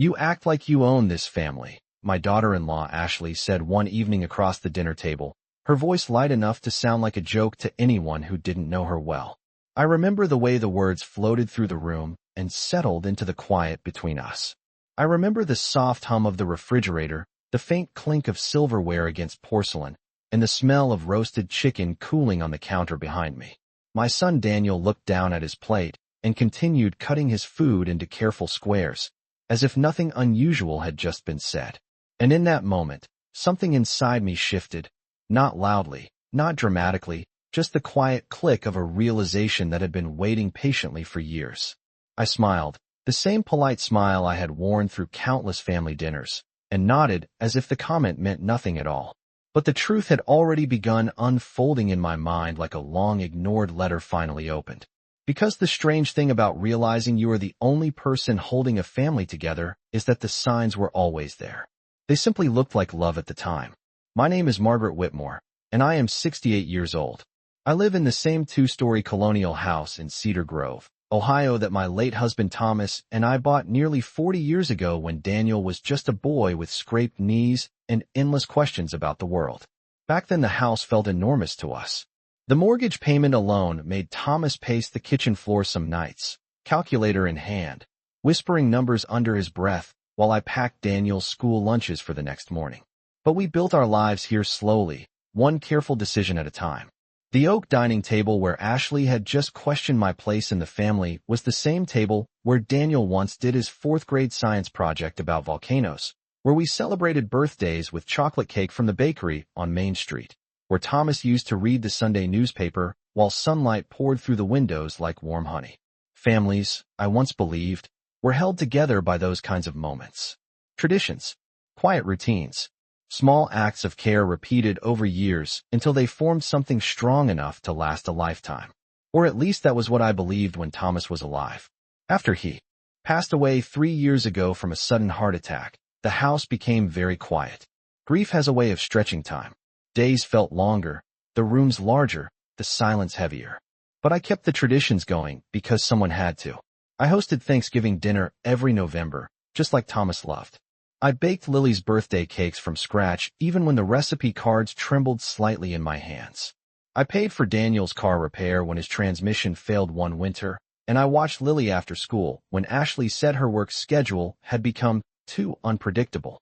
"You act like you own this family," my daughter-in-law Ashley said one evening across the dinner table, her voice light enough to sound like a joke to anyone who didn't know her well. I remember the way the words floated through the room and settled into the quiet between us. I remember the soft hum of the refrigerator, the faint clink of silverware against porcelain, and the smell of roasted chicken cooling on the counter behind me. My son Daniel looked down at his plate and continued cutting his food into careful squares, as if nothing unusual had just been said. And in that moment, something inside me shifted, not loudly, not dramatically, just the quiet click of a realization that had been waiting patiently for years. I smiled, the same polite smile I had worn through countless family dinners, and nodded as if the comment meant nothing at all. But the truth had already begun unfolding in my mind like a long-ignored letter finally opened. Because the strange thing about realizing you are the only person holding a family together is that the signs were always there. They simply looked like love at the time. My name is Margaret Whitmore, and I am 68 years old. I live in the same two-story colonial house in Cedar Grove, Ohio that my late husband Thomas and I bought nearly 40 years ago when Daniel was just a boy with scraped knees and endless questions about the world. Back then the house felt enormous to us. The mortgage payment alone made Thomas pace the kitchen floor some nights, calculator in hand, whispering numbers under his breath while I packed Daniel's school lunches for the next morning. But we built our lives here slowly, one careful decision at a time. The oak dining table where Ashley had just questioned my place in the family was the same table where Daniel once did his fourth-grade science project about volcanoes, where we celebrated birthdays with chocolate cake from the bakery on Main Street, where Thomas used to read the Sunday newspaper while sunlight poured through the windows like warm honey. Families, I once believed, were held together by those kinds of moments. Traditions, quiet routines, small acts of care repeated over years until they formed something strong enough to last a lifetime. Or at least that was what I believed when Thomas was alive. After he passed away 3 years ago from a sudden heart attack, the house became very quiet. Grief has a way of stretching time. Days felt longer, the rooms larger, the silence heavier. But I kept the traditions going because someone had to. I hosted Thanksgiving dinner every November, just like Thomas loved. I baked Lily's birthday cakes from scratch even when the recipe cards trembled slightly in my hands. I paid for Daniel's car repair when his transmission failed one winter, and I watched Lily after school when Ashley said her work schedule had become too unpredictable.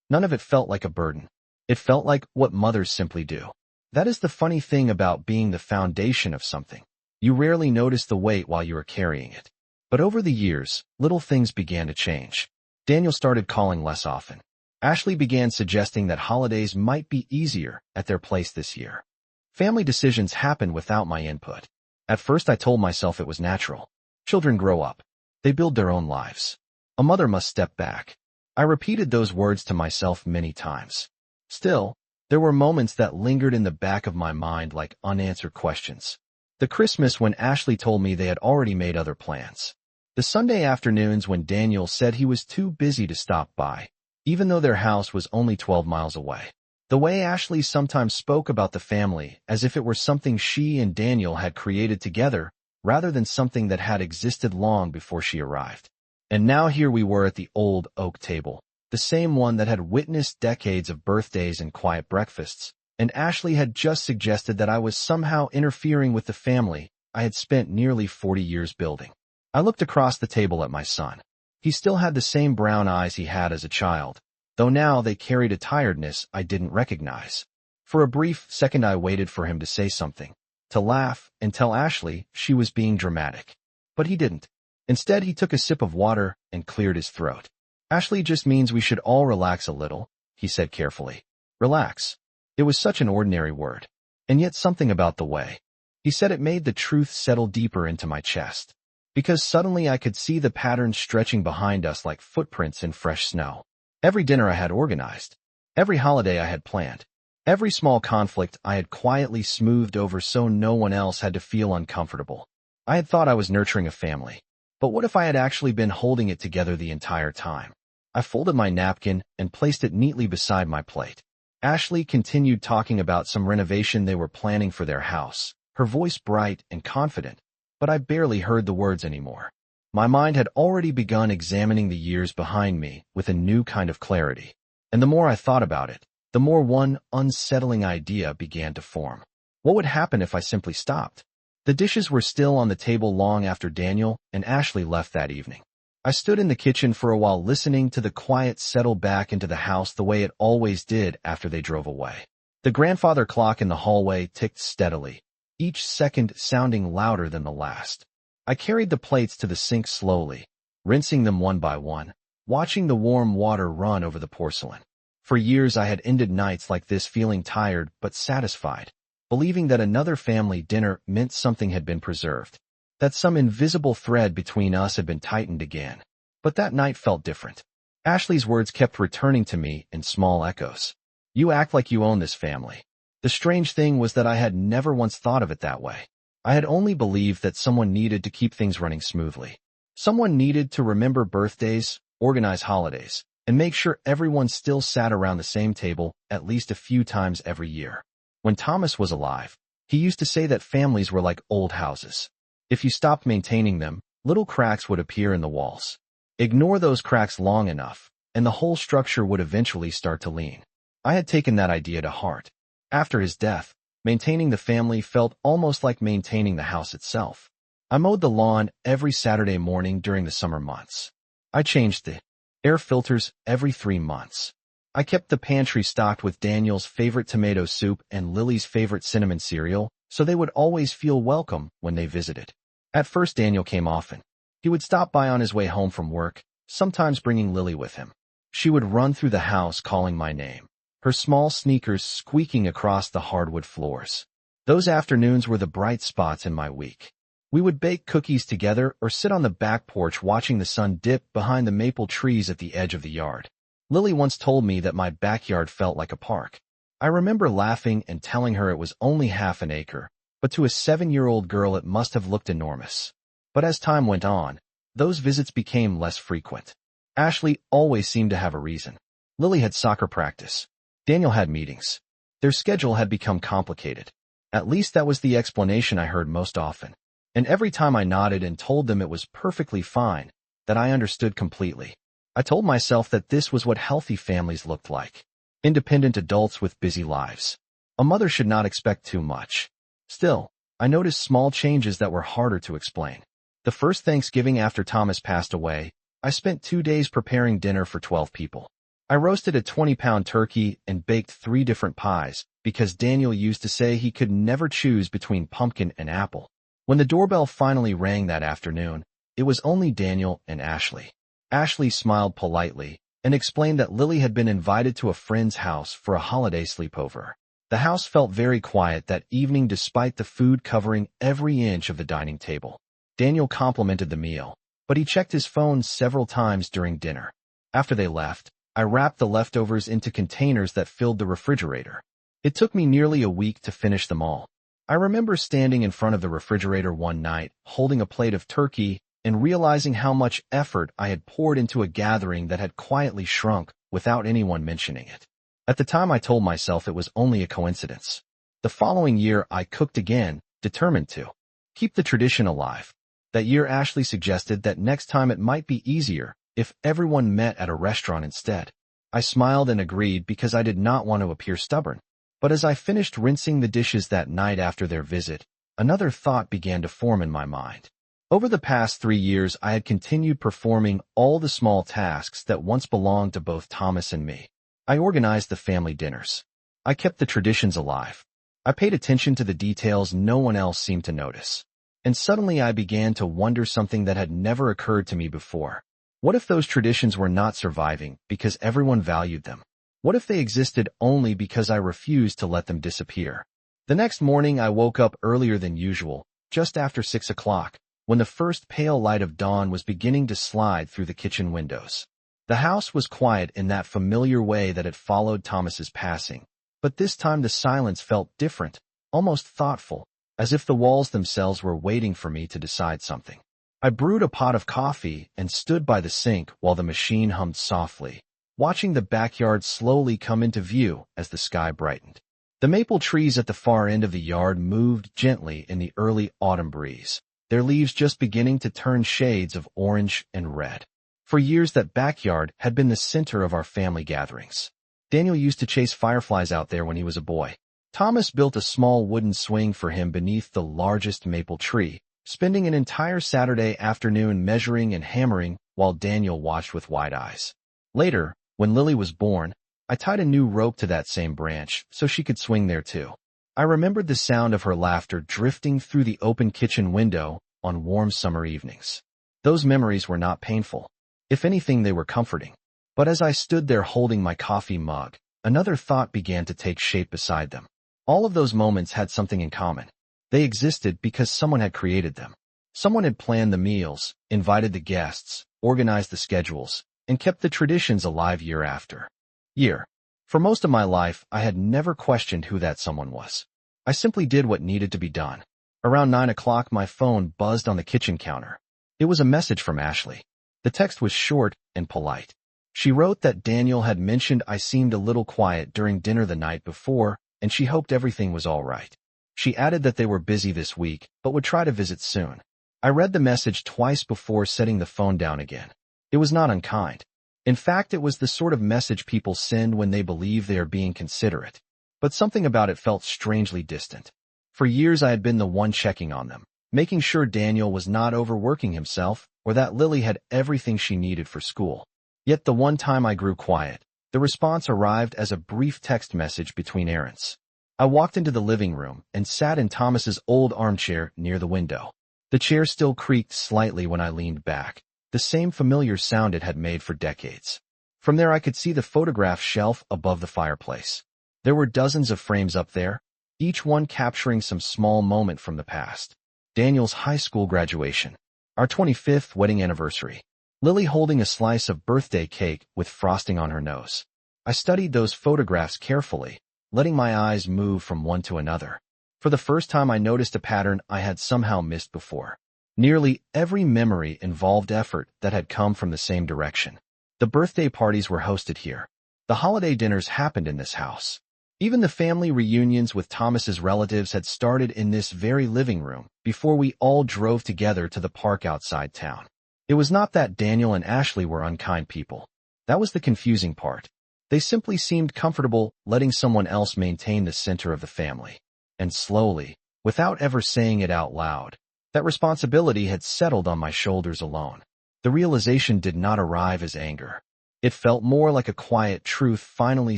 None of it felt like a burden. It felt like what mothers simply do. That is the funny thing about being the foundation of something. You rarely notice the weight while you are carrying it. But over the years, little things began to change. Daniel started calling less often. Ashley began suggesting that holidays might be easier at their place this year. Family decisions happened without my input. At first I told myself it was natural. Children grow up. They build their own lives. A mother must step back. I repeated those words to myself many times. Still, there were moments that lingered in the back of my mind like unanswered questions. The Christmas when Ashley told me they had already made other plans. The Sunday afternoons when Daniel said he was too busy to stop by, even though their house was only 12 miles away. The way Ashley sometimes spoke about the family as if it were something she and Daniel had created together, rather than something that had existed long before she arrived. And now here we were at the old oak table, the same one that had witnessed decades of birthdays and quiet breakfasts, and Ashley had just suggested that I was somehow interfering with the family I had spent nearly 40 years building. I looked across the table at my son. He still had the same brown eyes he had as a child, though now they carried a tiredness I didn't recognize. For a brief second I waited for him to say something, to laugh and tell Ashley she was being dramatic. But he didn't. Instead, he took a sip of water and cleared his throat. "Ashley just means we should all relax a little," he said carefully. Relax. It was such an ordinary word, and yet something about the way he said it made the truth settle deeper into my chest. Because suddenly I could see the patterns stretching behind us like footprints in fresh snow. Every dinner I had organized, every holiday I had planned, every small conflict I had quietly smoothed over so no one else had to feel uncomfortable. I had thought I was nurturing a family, but what if I had actually been holding it together the entire time? I folded my napkin and placed it neatly beside my plate. Ashley continued talking about some renovation they were planning for their house, her voice bright and confident, but I barely heard the words anymore. My mind had already begun examining the years behind me with a new kind of clarity. And the more I thought about it, the more one unsettling idea began to form. What would happen if I simply stopped? The dishes were still on the table long after Daniel and Ashley left that evening. I stood in the kitchen for a while listening to the quiet settle back into the house the way it always did after they drove away. The grandfather clock in the hallway ticked steadily, each second sounding louder than the last. I carried the plates to the sink slowly, rinsing them one by one, watching the warm water run over the porcelain. For years I had ended nights like this feeling tired but satisfied, believing that another family dinner meant something had been preserved, that some invisible thread between us had been tightened again. But that night felt different. Ashley's words kept returning to me in small echoes. You act like you own this family. The strange thing was that I had never once thought of it that way. I had only believed that someone needed to keep things running smoothly. Someone needed to remember birthdays, organize holidays, and make sure everyone still sat around the same table at least a few times every year. When Thomas was alive, he used to say that families were like old houses. If you stopped maintaining them, little cracks would appear in the walls. Ignore those cracks long enough, and the whole structure would eventually start to lean. I had taken that idea to heart. After his death, maintaining the family felt almost like maintaining the house itself. I mowed the lawn every Saturday morning during the summer months. I changed the air filters every 3 months. I kept the pantry stocked with Daniel's favorite tomato soup and Lily's favorite cinnamon cereal, so they would always feel welcome when they visited. At first Daniel came often. He would stop by on his way home from work, sometimes bringing Lily with him. She would run through the house calling my name, her small sneakers squeaking across the hardwood floors. Those afternoons were the bright spots in my week. We would bake cookies together or sit on the back porch watching the sun dip behind the maple trees at the edge of the yard. Lily once told me that my backyard felt like a park. I remember laughing and telling her it was only half an acre, but to a 7-year-old girl it must have looked enormous. But as time went on, those visits became less frequent. Ashley always seemed to have a reason. Lily had soccer practice. Daniel had meetings. Their schedule had become complicated. At least that was the explanation I heard most often. And every time I nodded and told them it was perfectly fine, that I understood completely. I told myself that this was what healthy families looked like. Independent adults with busy lives. A mother should not expect too much. Still, I noticed small changes that were harder to explain. The first Thanksgiving after Thomas passed away, I spent 2 days preparing dinner for 12 people. I roasted a 20-pound turkey and baked 3 different pies, because Daniel used to say he could never choose between pumpkin and apple. When the doorbell finally rang that afternoon, it was only Daniel and Ashley. Ashley smiled politely and explained that Lily had been invited to a friend's house for a holiday sleepover. The house felt very quiet that evening despite the food covering every inch of the dining table. Daniel complimented the meal, but he checked his phone several times during dinner. After they left, I wrapped the leftovers into containers that filled the refrigerator. It took me nearly a week to finish them all. I remember standing in front of the refrigerator one night, holding a plate of turkey, and realizing how much effort I had poured into a gathering that had quietly shrunk without anyone mentioning it. At the time I told myself it was only a coincidence. The following year I cooked again, determined to keep the tradition alive. That year Ashley suggested that next time it might be easier if everyone met at a restaurant instead. I smiled and agreed because I did not want to appear stubborn. But as I finished rinsing the dishes that night after their visit, another thought began to form in my mind. Over the past 3 years, I had continued performing all the small tasks that once belonged to both Thomas and me. I organized the family dinners. I kept the traditions alive. I paid attention to the details no one else seemed to notice. And suddenly I began to wonder something that had never occurred to me before. What if those traditions were not surviving because everyone valued them? What if they existed only because I refused to let them disappear? The next morning I woke up earlier than usual, just after 6 o'clock, when the first pale light of dawn was beginning to slide through the kitchen windows. The house was quiet in that familiar way that had followed Thomas's passing, but this time the silence felt different, almost thoughtful, as if the walls themselves were waiting for me to decide something. I brewed a pot of coffee and stood by the sink while the machine hummed softly, watching the backyard slowly come into view as the sky brightened. The maple trees at the far end of the yard moved gently in the early autumn breeze. their leaves just beginning to turn shades of orange and red. For years, that backyard had been the center of our family gatherings. Daniel used to chase fireflies out there when he was a boy. Thomas built a small wooden swing for him beneath the largest maple tree, spending an entire Saturday afternoon measuring and hammering while Daniel watched with wide eyes. Later, when Lily was born, I tied a new rope to that same branch so she could swing there too. I remembered the sound of her laughter drifting through the open kitchen window on warm summer evenings. Those memories were not painful. If anything, they were comforting. But as I stood there holding my coffee mug, another thought began to take shape beside them. All of those moments had something in common. They existed because someone had created them. Someone had planned the meals, invited the guests, organized the schedules, and kept the traditions alive year after year. For most of my life, I had never questioned who that someone was. I simply did what needed to be done. Around 9 o'clock, my phone buzzed on the kitchen counter. It was a message from Ashley. The text was short and polite. She wrote that Daniel had mentioned I seemed a little quiet during dinner the night before, and she hoped everything was all right. She added that they were busy this week, but would try to visit soon. I read the message twice before setting the phone down again. It was not unkind. In fact, it was the sort of message people send when they believe they are being considerate. But something about it felt strangely distant. For years, I had been the one checking on them, making sure Daniel was not overworking himself or that Lily had everything she needed for school. Yet the one time I grew quiet, the response arrived as a brief text message between errands. I walked into the living room and sat in Thomas's old armchair near the window. The chair still creaked slightly when I leaned back, the same familiar sound it had made for decades. From there I could see the photograph shelf above the fireplace. There were dozens of frames up there, each one capturing some small moment from the past. Daniel's high school graduation, our 25th wedding anniversary, Lily holding a slice of birthday cake with frosting on her nose. I studied those photographs carefully, letting my eyes move from one to another. For the first time, I noticed a pattern I had somehow missed before. Nearly every memory involved effort that had come from the same direction. The birthday parties were hosted here. The holiday dinners happened in this house. Even the family reunions with Thomas's relatives had started in this very living room before we all drove together to the park outside town. It was not that Daniel and Ashley were unkind people. That was the confusing part. They simply seemed comfortable letting someone else maintain the center of the family. And slowly, without ever saying it out loud, that responsibility had settled on my shoulders alone. The realization did not arrive as anger. It felt more like a quiet truth finally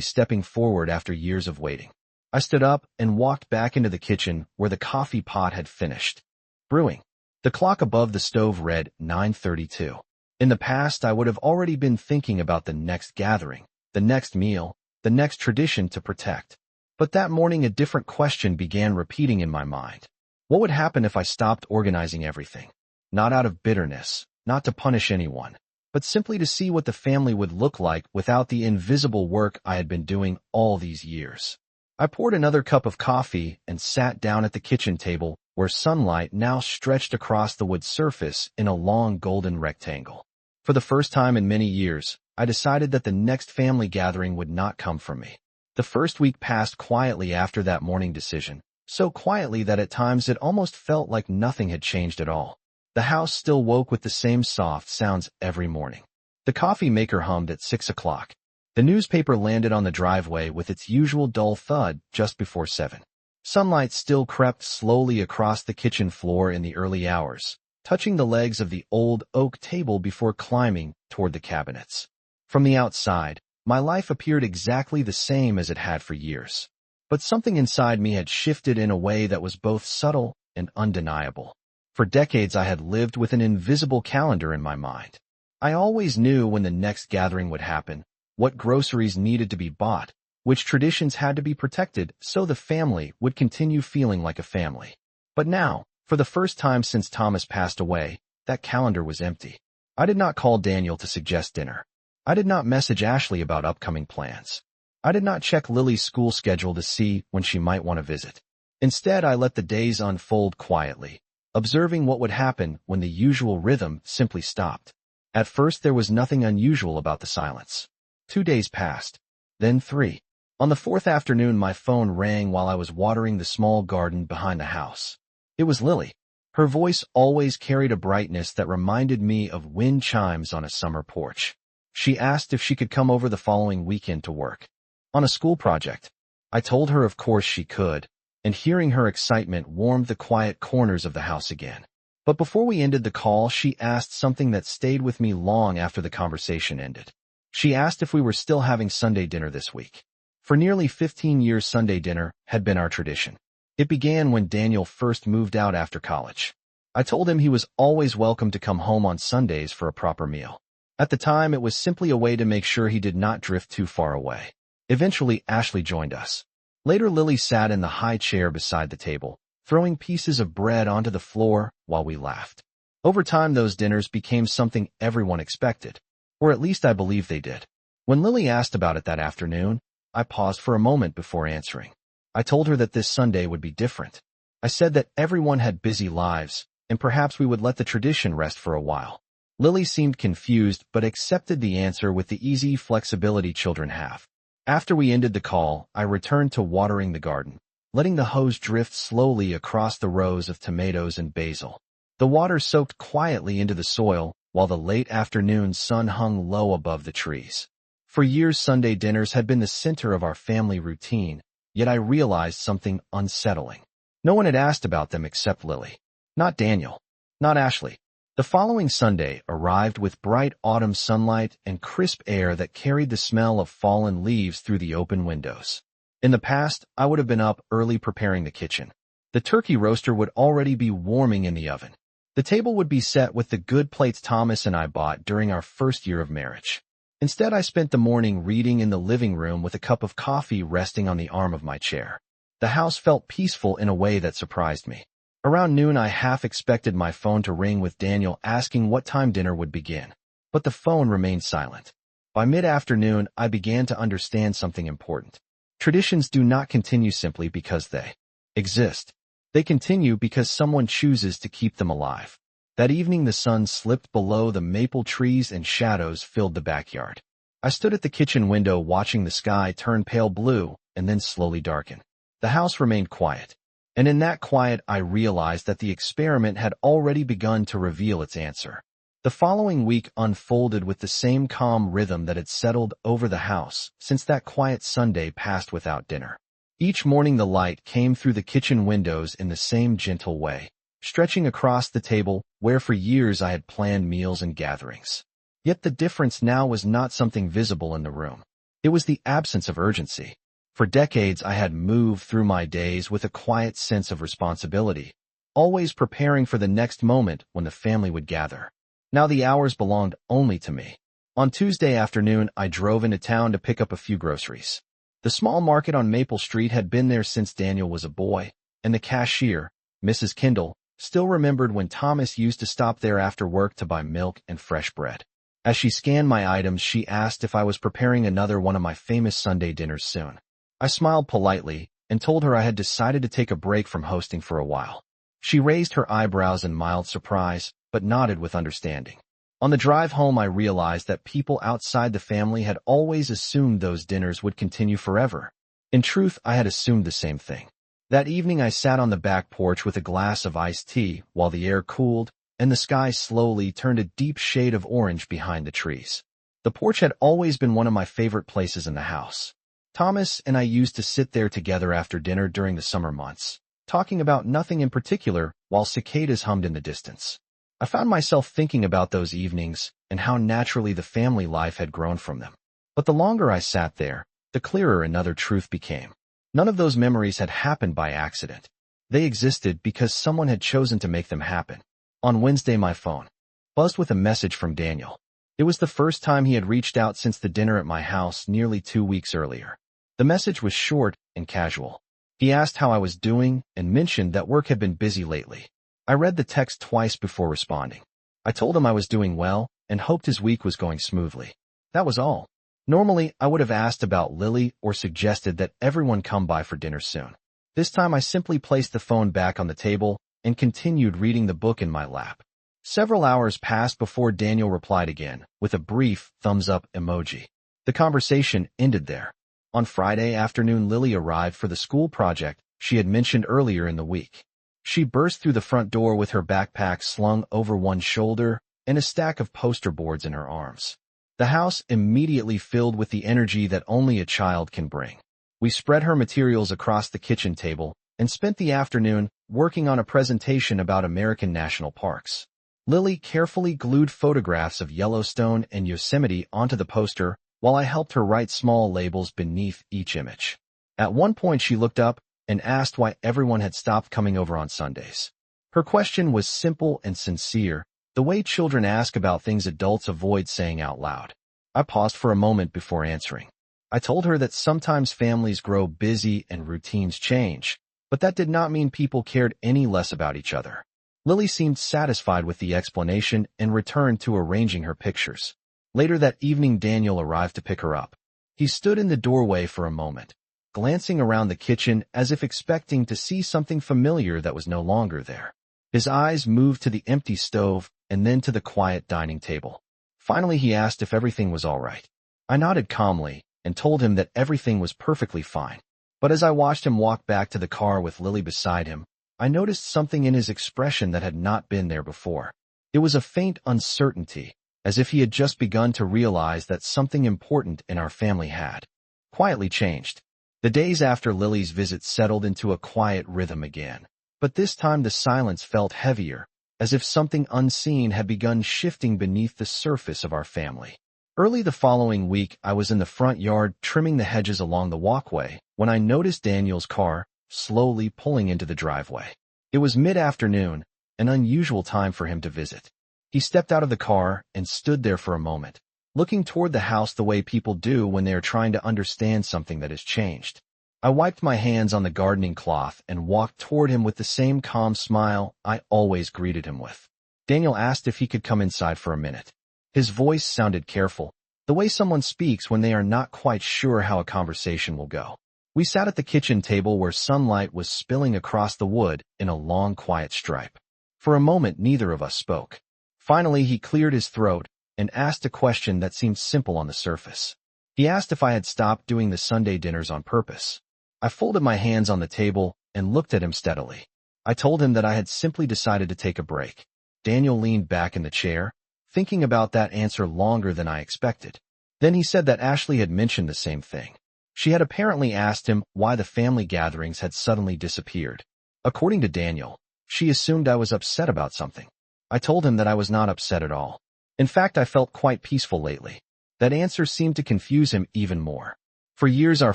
stepping forward after years of waiting. I stood up and walked back into the kitchen where the coffee pot had finished brewing. The clock above the stove read 9:32. In the past, I would have already been thinking about the next gathering, the next meal, the next tradition to protect. But that morning, a different question began repeating in my mind. What would happen if I stopped organizing everything? Not out of bitterness, not to punish anyone, but simply to see what the family would look like without the invisible work I had been doing all these years. I poured another cup of coffee and sat down at the kitchen table where sunlight now stretched across the wood surface in a long golden rectangle. For the first time in many years, I decided that the next family gathering would not come from me. The first week passed quietly after that morning decision, so quietly that at times it almost felt like nothing had changed at all. The house still woke with the same soft sounds every morning. The coffee maker hummed at 6 o'clock. The newspaper landed on the driveway with its usual dull thud just before 7. Sunlight still crept slowly across the kitchen floor in the early hours, touching the legs of the old oak table before climbing toward the cabinets. From the outside, my life appeared exactly the same as it had for years. But something inside me had shifted in a way that was both subtle and undeniable. For decades, I had lived with an invisible calendar in my mind. I always knew when the next gathering would happen, what groceries needed to be bought, which traditions had to be protected so the family would continue feeling like a family. But now, for the first time since Thomas passed away, that calendar was empty. I did not call Daniel to suggest dinner. I did not message Ashley about upcoming plans. I did not check Lily's school schedule to see when she might want to visit. Instead, I let the days unfold quietly, observing what would happen when the usual rhythm simply stopped. At first, there was nothing unusual about the silence. 2 days passed, then 3. On the 4th afternoon, my phone rang while I was watering the small garden behind the house. It was Lily. Her voice always carried a brightness that reminded me of wind chimes on a summer porch. She asked if she could come over the following weekend to work on a school project. I told her of course she could, and hearing her excitement warmed the quiet corners of the house again. But before we ended the call, she asked something that stayed with me long after the conversation ended. She asked if we were still having Sunday dinner this week. For nearly 15 years, Sunday dinner had been our tradition. It began when Daniel first moved out after college. I told him he was always welcome to come home on Sundays for a proper meal. At the time, it was simply a way to make sure he did not drift too far away. Eventually, Ashley joined us. Later, Lily sat in the high chair beside the table, throwing pieces of bread onto the floor while we laughed. Over time, those dinners became something everyone expected, or at least I believe they did. When Lily asked about it that afternoon, I paused for a moment before answering. I told her that this Sunday would be different. I said that everyone had busy lives, and perhaps we would let the tradition rest for a while. Lily seemed confused but accepted the answer with the easy flexibility children have. After we ended the call, I returned to watering the garden, letting the hose drift slowly across the rows of tomatoes and basil. The water soaked quietly into the soil, while the late afternoon sun hung low above the trees. For years, Sunday dinners had been the center of our family routine, yet I realized something unsettling. No one had asked about them except Lily. Not Daniel. Not Ashley. The following Sunday arrived with bright autumn sunlight and crisp air that carried the smell of fallen leaves through the open windows. In the past, I would have been up early preparing the kitchen. The turkey roaster would already be warming in the oven. The table would be set with the good plates Thomas and I bought during our first year of marriage. Instead, I spent the morning reading in the living room with a cup of coffee resting on the arm of my chair. The house felt peaceful in a way that surprised me. Around noon, I half expected my phone to ring with Daniel asking what time dinner would begin. But the phone remained silent. By mid-afternoon, I began to understand something important. Traditions do not continue simply because they exist. They continue because someone chooses to keep them alive. That evening, the sun slipped below the maple trees and shadows filled the backyard. I stood at the kitchen window watching the sky turn pale blue and then slowly darken. The house remained quiet. And in that quiet, I realized that the experiment had already begun to reveal its answer. The following week unfolded with the same calm rhythm that had settled over the house since that quiet Sunday passed without dinner. Each morning the light came through the kitchen windows in the same gentle way, stretching across the table where for years I had planned meals and gatherings. Yet the difference now was not something visible in the room. It was the absence of urgency. For decades, I had moved through my days with a quiet sense of responsibility, always preparing for the next moment when the family would gather. Now the hours belonged only to me. On Tuesday afternoon, I drove into town to pick up a few groceries. The small market on Maple Street had been there since Daniel was a boy, and the cashier, Mrs. Kendall, still remembered when Thomas used to stop there after work to buy milk and fresh bread. As she scanned my items, she asked if I was preparing another one of my famous Sunday dinners soon. I smiled politely and told her I had decided to take a break from hosting for a while. She raised her eyebrows in mild surprise, but nodded with understanding. On the drive home, I realized that people outside the family had always assumed those dinners would continue forever. In truth, I had assumed the same thing. That evening, I sat on the back porch with a glass of iced tea while the air cooled and the sky slowly turned a deep shade of orange behind the trees. The porch had always been one of my favorite places in the house. Thomas and I used to sit there together after dinner during the summer months, talking about nothing in particular while cicadas hummed in the distance. I found myself thinking about those evenings and how naturally the family life had grown from them. But the longer I sat there, the clearer another truth became. None of those memories had happened by accident. They existed because someone had chosen to make them happen. On Wednesday, my phone buzzed with a message from Daniel. It was the first time he had reached out since the dinner at my house nearly 2 weeks earlier. The message was short and casual. He asked how I was doing and mentioned that work had been busy lately. I read the text twice before responding. I told him I was doing well and hoped his week was going smoothly. That was all. Normally, I would have asked about Lily or suggested that everyone come by for dinner soon. This time, I simply placed the phone back on the table and continued reading the book in my lap. Several hours passed before Daniel replied again, with a brief thumbs-up emoji. The conversation ended there. On Friday afternoon, Lily arrived for the school project she had mentioned earlier in the week. She burst through the front door with her backpack slung over one shoulder and a stack of poster boards in her arms. The house immediately filled with the energy that only a child can bring. We spread her materials across the kitchen table and spent the afternoon working on a presentation about American national parks. Lily carefully glued photographs of Yellowstone and Yosemite onto the poster while I helped her write small labels beneath each image. At one point she looked up and asked why everyone had stopped coming over on Sundays. Her question was simple and sincere, the way children ask about things adults avoid saying out loud. I paused for a moment before answering. I told her that sometimes families grow busy and routines change, but that did not mean people cared any less about each other. Lily seemed satisfied with the explanation and returned to arranging her pictures. Later that evening, Daniel arrived to pick her up. He stood in the doorway for a moment, glancing around the kitchen as if expecting to see something familiar that was no longer there. His eyes moved to the empty stove and then to the quiet dining table. Finally, he asked if everything was all right. I nodded calmly and told him that everything was perfectly fine. But as I watched him walk back to the car with Lily beside him, I noticed something in his expression that had not been there before. It was a faint uncertainty, as if he had just begun to realize that something important in our family had quietly changed. The days after Lily's visit settled into a quiet rhythm again, but this time the silence felt heavier, as if something unseen had begun shifting beneath the surface of our family. Early the following week, I was in the front yard trimming the hedges along the walkway when I noticed Daniel's car slowly pulling into the driveway. It was mid-afternoon, an unusual time for him to visit. He stepped out of the car and stood there for a moment, looking toward the house the way people do when they are trying to understand something that has changed. I wiped my hands on the gardening cloth and walked toward him with the same calm smile I always greeted him with. Daniel asked if he could come inside for a minute. His voice sounded careful, the way someone speaks when they are not quite sure how a conversation will go. We sat at the kitchen table where sunlight was spilling across the wood in a long, quiet stripe. For a moment, neither of us spoke. Finally, he cleared his throat and asked a question that seemed simple on the surface. He asked if I had stopped doing the Sunday dinners on purpose. I folded my hands on the table and looked at him steadily. I told him that I had simply decided to take a break. Daniel leaned back in the chair, thinking about that answer longer than I expected. Then he said that Ashley had mentioned the same thing. She had apparently asked him why the family gatherings had suddenly disappeared. According to Daniel, she assumed I was upset about something. I told him that I was not upset at all. In fact, I felt quite peaceful lately. That answer seemed to confuse him even more. For years, our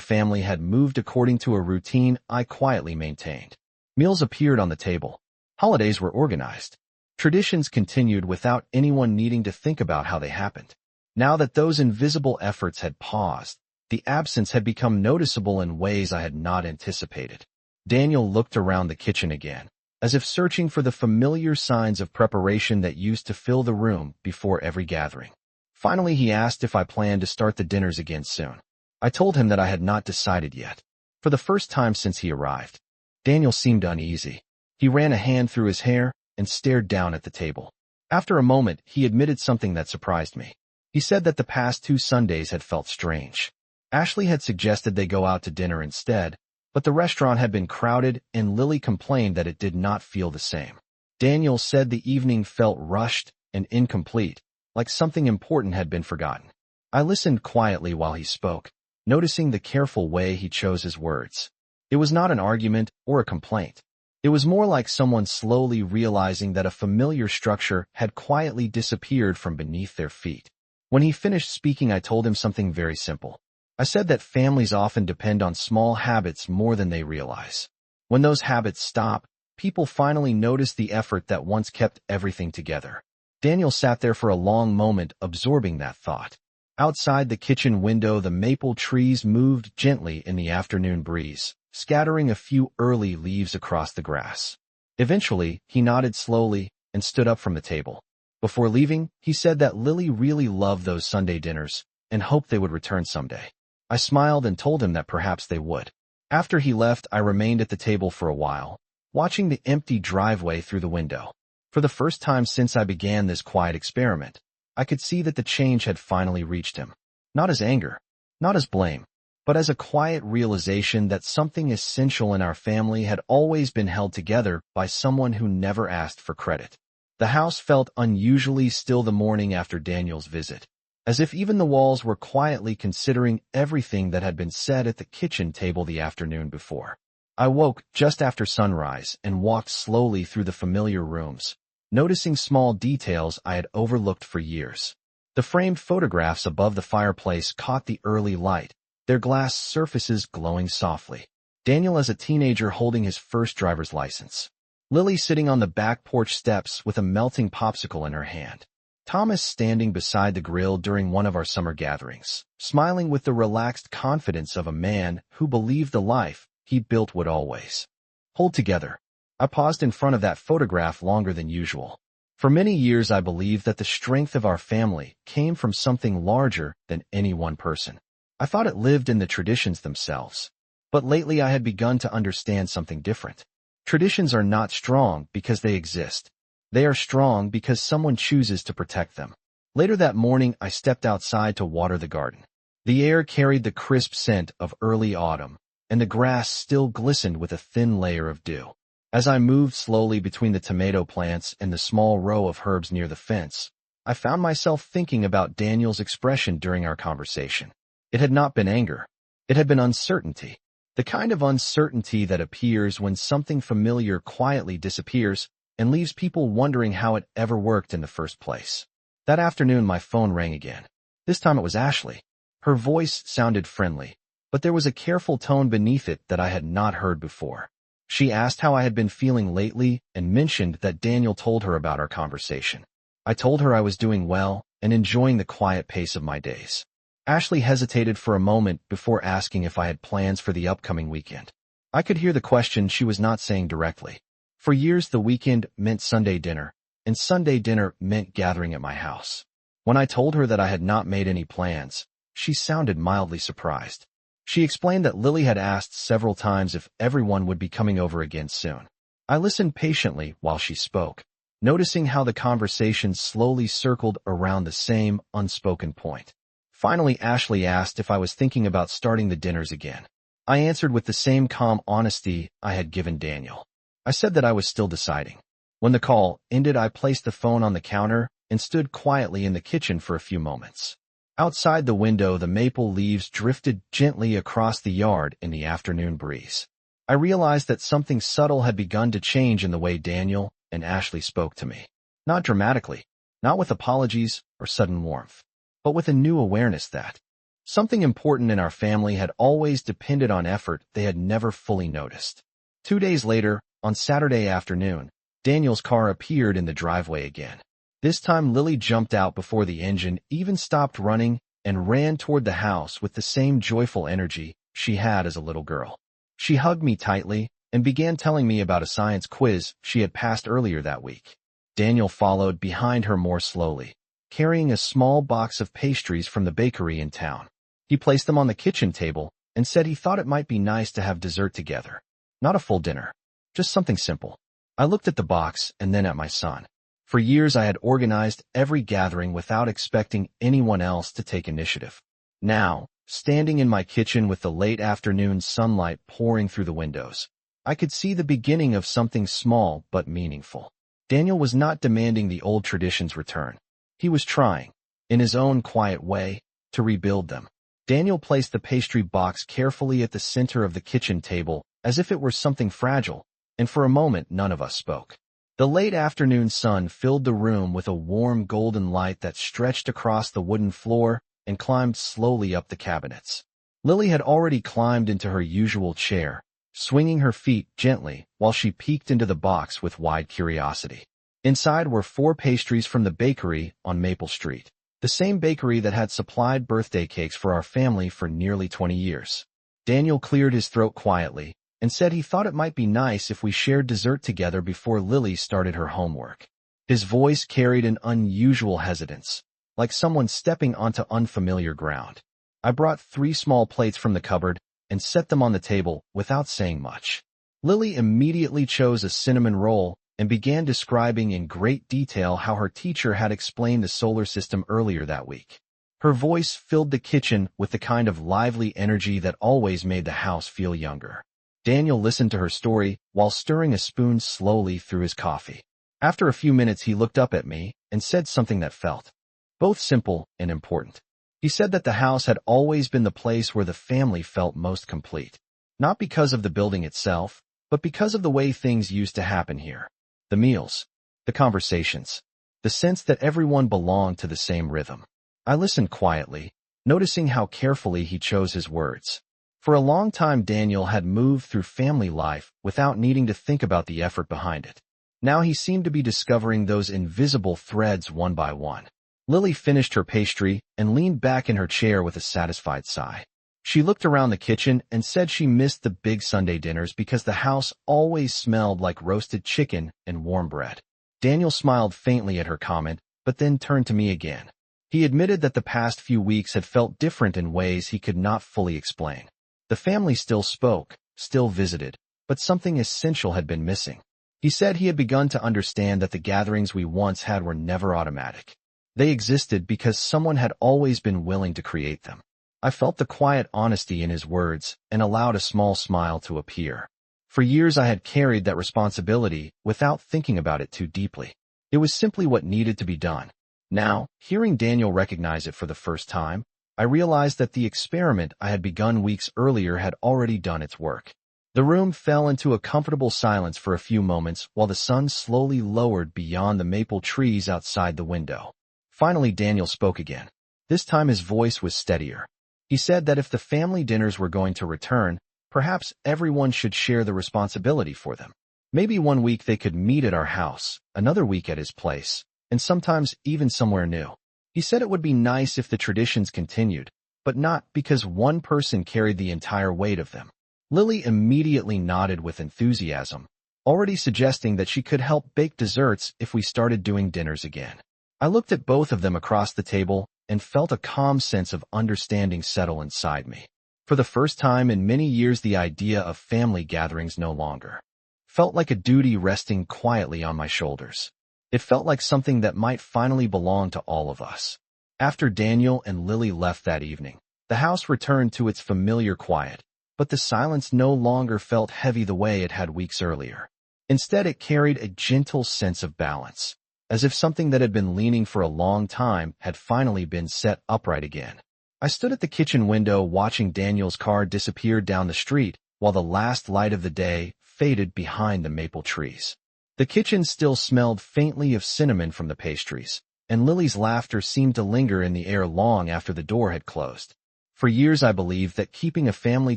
family had moved according to a routine I quietly maintained. Meals appeared on the table. Holidays were organized. Traditions continued without anyone needing to think about how they happened. Now that those invisible efforts had paused, the absence had become noticeable in ways I had not anticipated. Daniel looked around the kitchen again, as if searching for the familiar signs of preparation that used to fill the room before every gathering. Finally, he asked if I planned to start the dinners again soon. I told him that I had not decided yet. For the first time since he arrived, Daniel seemed uneasy. He ran a hand through his hair and stared down at the table. After a moment, he admitted something that surprised me. He said that the past 2 Sundays had felt strange. Ashley had suggested they go out to dinner instead, but the restaurant had been crowded and Lily complained that it did not feel the same. Daniel said the evening felt rushed and incomplete, like something important had been forgotten. I listened quietly while he spoke, noticing the careful way he chose his words. It was not an argument or a complaint. It was more like someone slowly realizing that a familiar structure had quietly disappeared from beneath their feet. When he finished speaking, I told him something very simple. I said that families often depend on small habits more than they realize. When those habits stop, people finally notice the effort that once kept everything together. Daniel sat there for a long moment, absorbing that thought. Outside the kitchen window, the maple trees moved gently in the afternoon breeze, scattering a few early leaves across the grass. Eventually, he nodded slowly and stood up from the table. Before leaving, he said that Lily really loved those Sunday dinners and hoped they would return someday. I smiled and told him that perhaps they would. After he left, I remained at the table for a while, watching the empty driveway through the window. For the first time since I began this quiet experiment, I could see that the change had finally reached him. Not as anger, not as blame, but as a quiet realization that something essential in our family had always been held together by someone who never asked for credit. The house felt unusually still the morning after Daniel's visit, as if even the walls were quietly considering everything that had been said at the kitchen table the afternoon before. I woke just after sunrise and walked slowly through the familiar rooms, noticing small details I had overlooked for years. The framed photographs above the fireplace caught the early light, their glass surfaces glowing softly. Daniel as a teenager holding his first driver's license. Lily sitting on the back porch steps with a melting popsicle in her hand. Thomas standing beside the grill during one of our summer gatherings, smiling with the relaxed confidence of a man who believed the life he built would always hold together. I paused in front of that photograph longer than usual. For many years I believed that the strength of our family came from something larger than any one person. I thought it lived in the traditions themselves. But lately I had begun to understand something different. Traditions are not strong because they exist. They are strong because someone chooses to protect them. Later that morning I stepped outside to water the garden. The air carried the crisp scent of early autumn, and the grass still glistened with a thin layer of dew. As I moved slowly between the tomato plants and the small row of herbs near the fence, I found myself thinking about Daniel's expression during our conversation. It had not been anger. It had been uncertainty. The kind of uncertainty that appears when something familiar quietly disappears and leaves people wondering how it ever worked in the first place. That afternoon my phone rang again. This time it was Ashley. Her voice sounded friendly, but there was a careful tone beneath it that I had not heard before. She asked how I had been feeling lately and mentioned that Daniel told her about our conversation. I told her I was doing well and enjoying the quiet pace of my days. Ashley hesitated for a moment before asking if I had plans for the upcoming weekend. I could hear the question she was not saying directly. For years the weekend meant Sunday dinner, and Sunday dinner meant gathering at my house. When I told her that I had not made any plans, she sounded mildly surprised. She explained that Lily had asked several times if everyone would be coming over again soon. I listened patiently while she spoke, noticing how the conversation slowly circled around the same unspoken point. Finally, Ashley asked if I was thinking about starting the dinners again. I answered with the same calm honesty I had given Daniel. I said that I was still deciding. When the call ended, I placed the phone on the counter and stood quietly in the kitchen for a few moments. Outside the window, the maple leaves drifted gently across the yard in the afternoon breeze. I realized that something subtle had begun to change in the way Daniel and Ashley spoke to me. Not dramatically, not with apologies or sudden warmth, but with a new awareness that something important in our family had always depended on effort they had never fully noticed. 2 days later, on Saturday afternoon, Daniel's car appeared in the driveway again. This time Lily jumped out before the engine even stopped running and ran toward the house with the same joyful energy she had as a little girl. She hugged me tightly and began telling me about a science quiz she had passed earlier that week. Daniel followed behind her more slowly, carrying a small box of pastries from the bakery in town. He placed them on the kitchen table and said he thought it might be nice to have dessert together. Not a full dinner, just something simple. I looked at the box and then at my son. For years I had organized every gathering without expecting anyone else to take initiative. Now, standing in my kitchen with the late afternoon sunlight pouring through the windows, I could see the beginning of something small but meaningful. Daniel was not demanding the old traditions return. He was trying, in his own quiet way, to rebuild them. Daniel placed the pastry box carefully at the center of the kitchen table as if it were something fragile, and for a moment none of us spoke. The late afternoon sun filled the room with a warm golden light that stretched across the wooden floor and climbed slowly up the cabinets. Lily had already climbed into her usual chair, swinging her feet gently while she peeked into the box with wide curiosity. Inside were 4 pastries from the bakery on Maple Street, the same bakery that had supplied birthday cakes for our family for nearly 20 years. Daniel cleared his throat quietly and said he thought it might be nice if we shared dessert together before Lily started her homework. His voice carried an unusual hesitance, like someone stepping onto unfamiliar ground. I brought 3 small plates from the cupboard and set them on the table without saying much. Lily immediately chose a cinnamon roll and began describing in great detail how her teacher had explained the solar system earlier that week. Her voice filled the kitchen with the kind of lively energy that always made the house feel younger. Daniel listened to her story while stirring a spoon slowly through his coffee. After a few minutes, he looked up at me and said something that felt both simple and important. He said that the house had always been the place where the family felt most complete. Not because of the building itself, but because of the way things used to happen here. The meals, the conversations, the sense that everyone belonged to the same rhythm. I listened quietly, noticing how carefully he chose his words. For a long time, Daniel had moved through family life without needing to think about the effort behind it. Now he seemed to be discovering those invisible threads one by one. Lily finished her pastry and leaned back in her chair with a satisfied sigh. She looked around the kitchen and said she missed the big Sunday dinners because the house always smelled like roasted chicken and warm bread. Daniel smiled faintly at her comment, but then turned to me again. He admitted that the past few weeks had felt different in ways he could not fully explain. The family still spoke, still visited, but something essential had been missing. He said he had begun to understand that the gatherings we once had were never automatic. They existed because someone had always been willing to create them. I felt the quiet honesty in his words and allowed a small smile to appear. For years I had carried that responsibility without thinking about it too deeply. It was simply what needed to be done. Now, hearing Daniel recognize it for the first time, I realized that the experiment I had begun weeks earlier had already done its work. The room fell into a comfortable silence for a few moments while the sun slowly lowered beyond the maple trees outside the window. Finally, Daniel spoke again. This time his voice was steadier. He said that if the family dinners were going to return, perhaps everyone should share the responsibility for them. Maybe one week they could meet at our house, another week at his place, and sometimes even somewhere new. He said it would be nice if the traditions continued, but not because one person carried the entire weight of them. Lily immediately nodded with enthusiasm, already suggesting that she could help bake desserts if we started doing dinners again. I looked at both of them across the table and felt a calm sense of understanding settle inside me. For the first time in many years, the idea of family gatherings no longer felt like a duty resting quietly on my shoulders. It felt like something that might finally belong to all of us. After Daniel and Lily left that evening, the house returned to its familiar quiet, but the silence no longer felt heavy the way it had weeks earlier. Instead, it carried a gentle sense of balance, as if something that had been leaning for a long time had finally been set upright again. I stood at the kitchen window watching Daniel's car disappear down the street while the last light of the day faded behind the maple trees. The kitchen still smelled faintly of cinnamon from the pastries, and Lily's laughter seemed to linger in the air long after the door had closed. For years I believed that keeping a family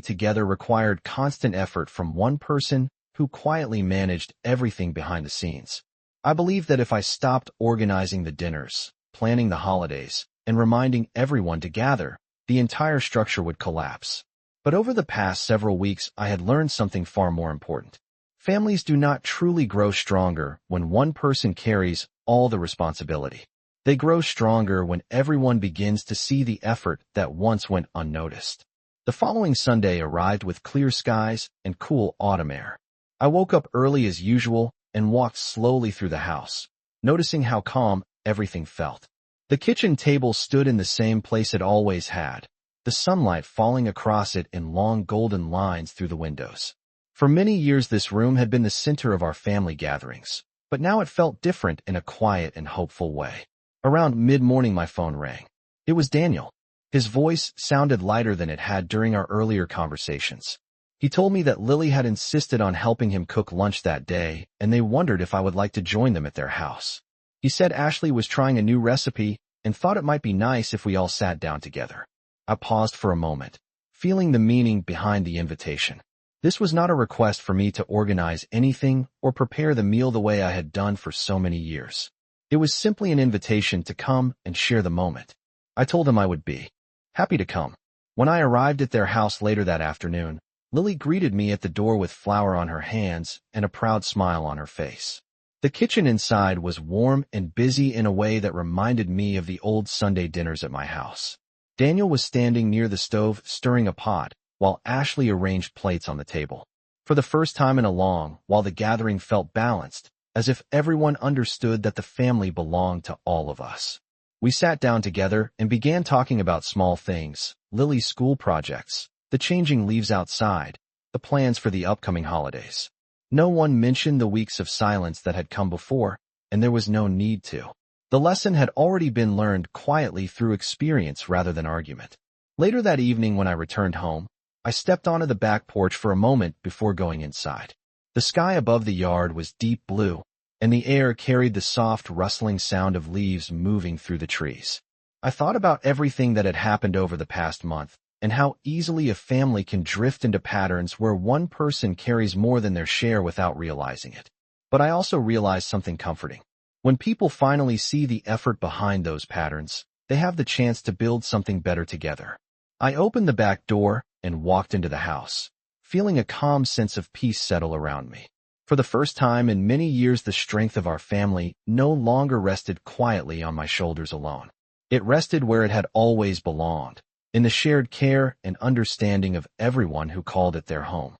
together required constant effort from one person who quietly managed everything behind the scenes. I believed that if I stopped organizing the dinners, planning the holidays, and reminding everyone to gather, the entire structure would collapse. But over the past several weeks, I had learned something far more important. Families do not truly grow stronger when one person carries all the responsibility. They grow stronger when everyone begins to see the effort that once went unnoticed. The following Sunday arrived with clear skies and cool autumn air. I woke up early as usual and walked slowly through the house, noticing how calm everything felt. The kitchen table stood in the same place it always had, the sunlight falling across it in long golden lines through the windows. For many years this room had been the center of our family gatherings, but now it felt different in a quiet and hopeful way. Around mid-morning my phone rang. It was Daniel. His voice sounded lighter than it had during our earlier conversations. He told me that Lily had insisted on helping him cook lunch that day, and they wondered if I would like to join them at their house. He said Ashley was trying a new recipe and thought it might be nice if we all sat down together. I paused for a moment, feeling the meaning behind the invitation. This was not a request for me to organize anything or prepare the meal the way I had done for so many years. It was simply an invitation to come and share the moment. I told him I would be happy to come. When I arrived at their house later that afternoon, Lily greeted me at the door with flour on her hands and a proud smile on her face. The kitchen inside was warm and busy in a way that reminded me of the old Sunday dinners at my house. Daniel was standing near the stove stirring a pot, while Ashley arranged plates on the table. For the first time in a long while, the gathering felt balanced, as if everyone understood that the family belonged to all of us. We sat down together and began talking about small things, Lily's school projects, the changing leaves outside, the plans for the upcoming holidays. No one mentioned the weeks of silence that had come before, and there was no need to. The lesson had already been learned quietly through experience rather than argument. Later that evening when I returned home, I stepped onto the back porch for a moment before going inside. The sky above the yard was deep blue, and the air carried the soft rustling sound of leaves moving through the trees. I thought about everything that had happened over the past month, and how easily a family can drift into patterns where one person carries more than their share without realizing it. But I also realized something comforting. When people finally see the effort behind those patterns, they have the chance to build something better together. I opened the back door and walked into the house, feeling a calm sense of peace settle around me. For the first time in many years, the strength of our family no longer rested quietly on my shoulders alone. It rested where it had always belonged, in the shared care and understanding of everyone who called it their home.